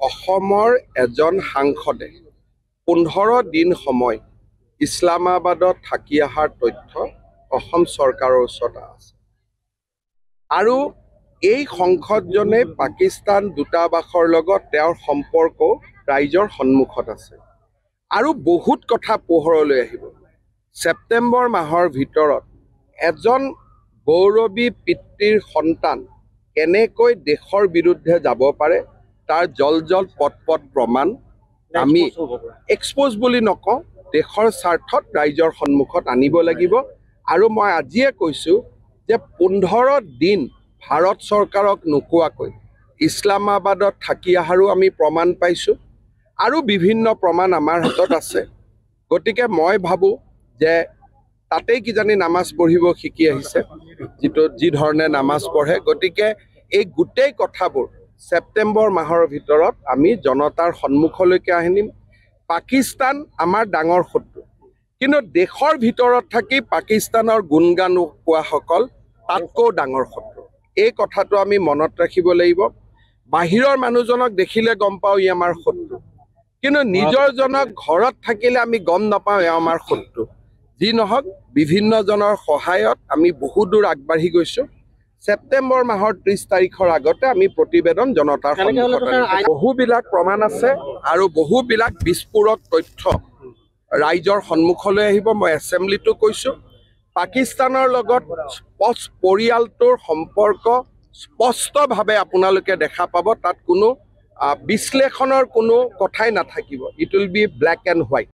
অসমৰ এজন সাংসদে 15 দিন সময় ইছলামাবাদত থাকি অহাৰ তথ্য অসম চৰকাৰৰ ওচৰত আছে আৰু এই সংসদজনে পাকিস্তান দূতাবাসৰ লগত তেওঁৰ সম্পৰ্ক ৰাইজৰ সন্মুখত আছে আৰু বহুত কথা পোহৰলৈ আহিব। ছেপ্টেম্বৰ মাহৰ ভিতৰত এজন গৌৰৱী পিতৃৰ সন্তান কেনেকৈ দেশৰ বিৰুদ্ধে যাব পাৰে তাৰ জল পট প্ৰমাণ আমি এক্সপ'জ বুলি নকওঁ, দেশৰ স্বাৰ্থত ৰাইজৰ সন্মুখত আনিব লাগিব। আৰু মই আজিয়ে কৈছোঁ যে 15 দিন ভাৰত চৰকাৰক নোকোৱাকৈ ইছলামাবাদত থাকি অহাৰো আমি প্ৰমাণ পাইছোঁ আৰু বিভিন্ন প্ৰমাণ আমাৰ হাতত আছে। গতিকে মই ভাবোঁ যে তাতেই কিজানি নামাজ পঢ়িব শিকি আহিছে, যি ধৰণে নামাজ পঢ়ে। গতিকে এই গোটেই কথাবোৰ ছেপ্টেম্বৰ মাহৰ ভিতৰত আমি জনতাৰ সন্মুখলৈকে আনিম। পাকিস্তান আমাৰ ডাঙৰ শত্ৰু, কিন্তু দেশৰ ভিতৰত থাকি পাকিস্তানৰ গুণগান কোৱাসকল তাতকৈ ডাঙৰ শত্ৰু। এই কথাটো আমি মনত ৰাখিব লাগিব। বাহিৰৰ মানুহজনক দেখিলে গম পাওঁ ই আমাৰ শত্ৰু, কিন্তু নিজৰজনক ঘৰত থাকিলে আমি গম নাপাওঁ এওঁ আমাৰ শত্ৰু। যি নহওক, বিভিন্নজনৰ সহায়ত আমি বহু দূৰ আগবাঢ়ি গৈছোঁ। ছেপ্টেম্বৰ মাহৰ 30 তাৰিখৰ আগতে আমি প্ৰতিবেদন জনতাৰ সন্মুখত আনিম। বহুবিলাক প্ৰমাণ আছে আৰু বহুবিলাক বিস্ফোৰক তথ্য ৰাইজৰ সন্মুখলৈ আহিব। মই এছেম্বলিটো কৈছোঁ, পাকিস্তানৰ লগত পৰিয়ালটোৰ সম্পৰ্ক স্পষ্টভাৱে আপোনালোকে দেখা পাব। তাত কোনো বিশ্লেষণৰ কোনো কথাই নাথাকিব। It will be black and white.